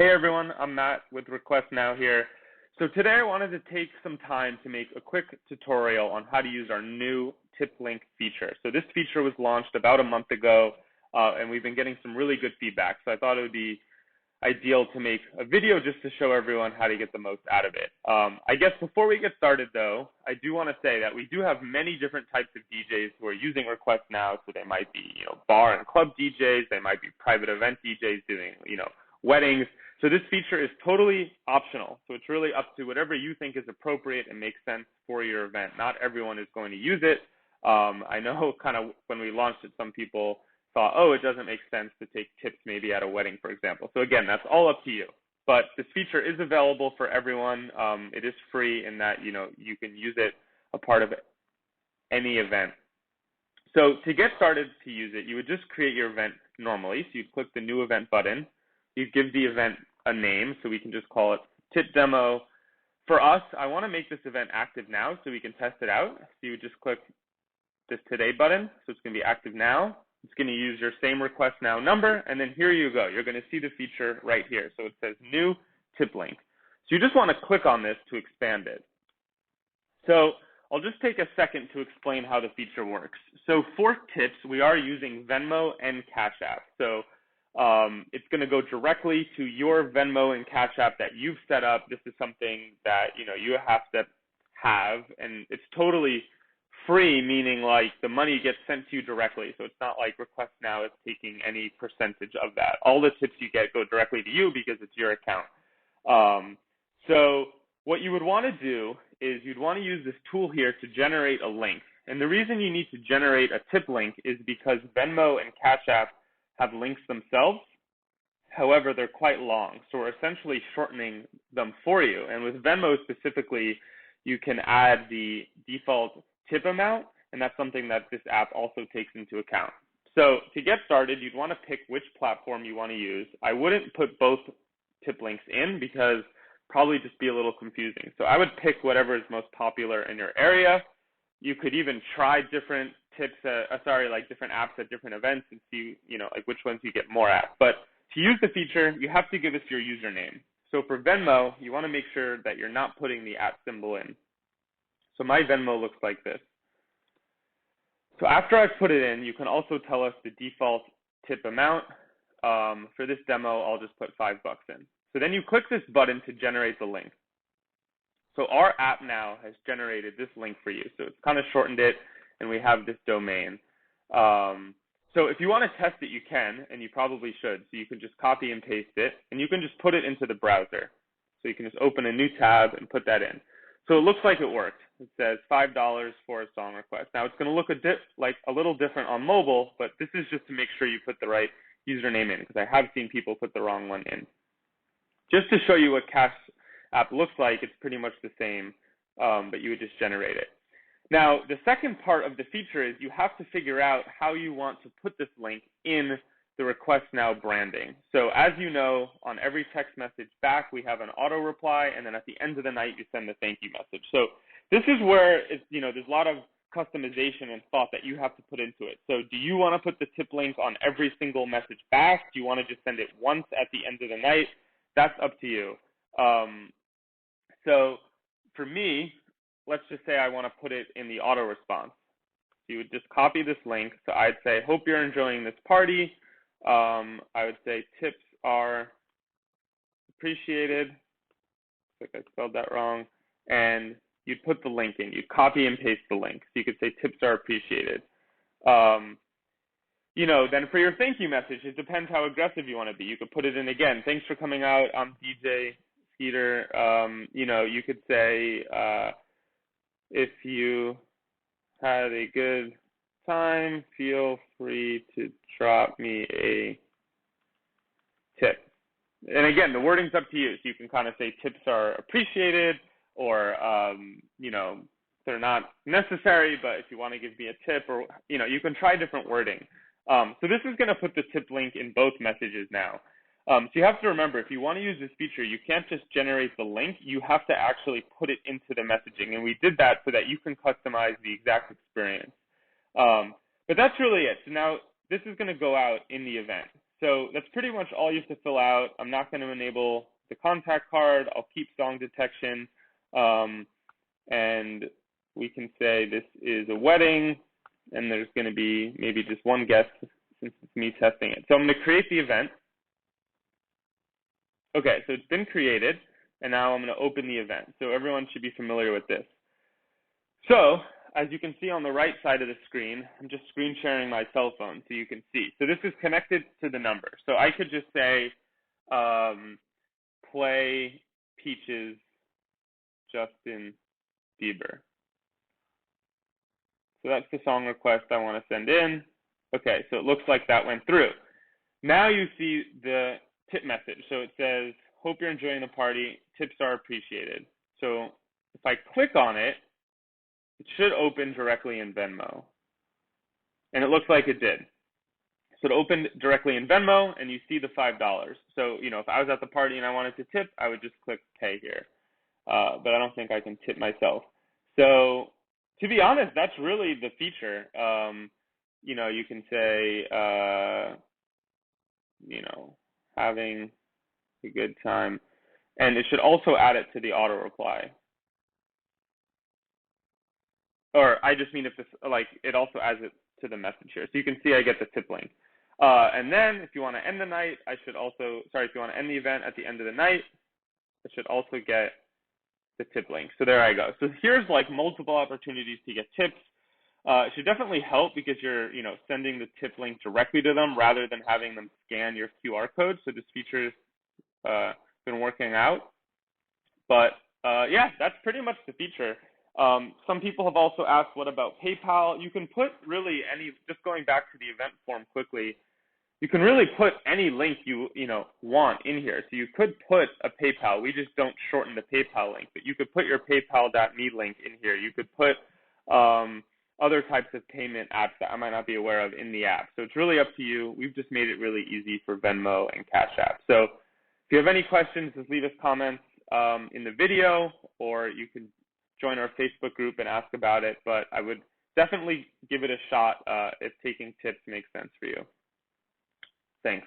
Hey everyone, I'm Matt with Request Now here. So today I wanted to take some time to make a quick tutorial on how to use our new tip link feature. So this feature was launched about a month ago, and we've been getting some really good feedback. So I thought it would be ideal to make a video just to show everyone how to get the most out of it. I guess before we get started though, I do want to say that we do have many different types of DJs who are using Request Now. So they might be, bar and club DJs, they might be private event DJs doing, weddings. So this feature is totally optional. So it's really up to whatever you think is appropriate and makes sense for your event. Not everyone is going to use it. I know kind of when we launched it, some people thought, oh, it doesn't make sense to take tips maybe at a wedding, for example. So again, that's all up to you. But this feature is available for everyone. It is free in that, you can use it a part of any event. So to get started to use it, you would just create your event normally. So you'd click the new event button. You'd give the event a name, so we can just call it Tip Demo. For us, I want to make this event active now so we can test it out. So you would just click this Today button. So it's going to be active now. It's going to use your same Request Now number, and then here you go. You're going to see the feature right here. So it says New Tip Link. So you just want to click on this to expand it. So I'll just take a second to explain how the feature works. So for tips, we are using Venmo and Cash App. So it's going to go directly to your Venmo and Cash App that you've set up. This is something that, you have to have, and it's totally free, meaning like the money gets sent to you directly. So it's not like Request Now is taking any percentage of that. All the tips you get go directly to you because it's your account. So what you would want to do is you'd want to use this tool here to generate a link. And the reason you need to generate a tip link is because Venmo and Cash App have links themselves. However, they're quite long. So we're essentially shortening them for you. And with Venmo specifically, you can add the default tip amount, and that's something that this app also takes into account. So to get started, you'd want to pick which platform you want to use. I wouldn't put both tip links in because probably just be a little confusing. So I would pick whatever is most popular in your area. You could even try different tips, different apps at different events and see, like which ones you get more at. But to use the feature, you have to give us your username. So for Venmo, you want to make sure that you're not putting the @ symbol in. So my Venmo looks like this. So after I've put it in, you can also tell us the default tip amount. For this demo, I'll just put $5 in. So then you click this button to generate the link. So our app now has generated this link for you. So it's kind of shortened it, and we have this domain. So if you want to test it, you can, and you probably should. So you can just copy and paste it, and you can just put it into the browser. So you can just open a new tab and put that in. So it looks like it worked. It says $5 for a song request. Now it's going to look a little different on mobile, but this is just to make sure you put the right username in, because I have seen people put the wrong one in. Just to show you what Cash App looks like, it's pretty much the same, but you would just generate it. Now, the second part of the feature is you have to figure out how you want to put this link in the Request Now branding. So as you know, on every text message back, we have an auto reply, and then at the end of the night, you send the thank you message. So this is where there's a lot of customization and thought that you have to put into it. So do you want to put the tip link on every single message back? Do you want to just send it once at the end of the night? That's up to you. So for me, let's just say I want to put it in the auto response. So you would just copy this link. So I'd say, hope you're enjoying this party. I would say tips are appreciated. I think I spelled that wrong. And you'd put the link in. You'd copy and paste the link. So you could say tips are appreciated. Then for your thank you message, it depends how aggressive you want to be. You could put it in again. Thanks for coming out. I'm DJ Skeeter. You could say, if you had a good time, feel free to drop me a tip. And again, the wording's up to you. So you can kind of say tips are appreciated, or, they're not necessary, but if you want to give me a tip, or, you can try different wording. So this is going to put the tip link in both messages now. So you have to remember, if you want to use this feature, you can't just generate the link. You have to actually put it into the messaging. And we did that so that you can customize the exact experience. But that's really it. So now this is going to go out in the event. So that's pretty much all you have to fill out. I'm not going to enable the contact card. I'll keep song detection. And we can say this is a wedding, and there's going to be maybe just one guest since it's me testing it. So I'm going to create the event. Okay, so it's been created, and now I'm going to open the event. So everyone should be familiar with this. So as you can see on the right side of the screen, I'm just screen sharing my cell phone so you can see. So this is connected to the number. So I could just say, play Peaches, Justin Bieber. So that's the song request I want to send in. Okay, so it looks like that went through. Now you see the tip message. So it says, hope you're enjoying the party. Tips are appreciated. So if I click on it, it should open directly in Venmo. And it looks like it did. So it opened directly in Venmo, and you see the $5. So, if I was at the party and I wanted to tip, I would just click pay here. But I don't think I can tip myself. So to be honest, that's really the feature. You can say, having a good time. And it should also add it to the auto reply. Or I just mean if this, it also adds it to the message here. So you can see I get the tip link. And then if you want to end the night, if you want to end the event at the end of the night, I should also get the tip link. So there I go. So here's multiple opportunities to get tips. It should definitely help because you're, sending the tip link directly to them rather than having them scan your QR code. So this feature has been working out. But yeah, that's pretty much the feature. Some people have also asked, what about PayPal? You can put really just going back to the event form quickly, you can really put any link you want in here. So you could put a PayPal. We just don't shorten the PayPal link, but you could put your PayPal.me link in here. You could put other types of payment apps that I might not be aware of in the app. So it's really up to you. We've just made it really easy for Venmo and Cash App. So if you have any questions, just leave us comments in the video, or you can join our Facebook group and ask about it. But I would definitely give it a shot if taking tips makes sense for you. Thanks.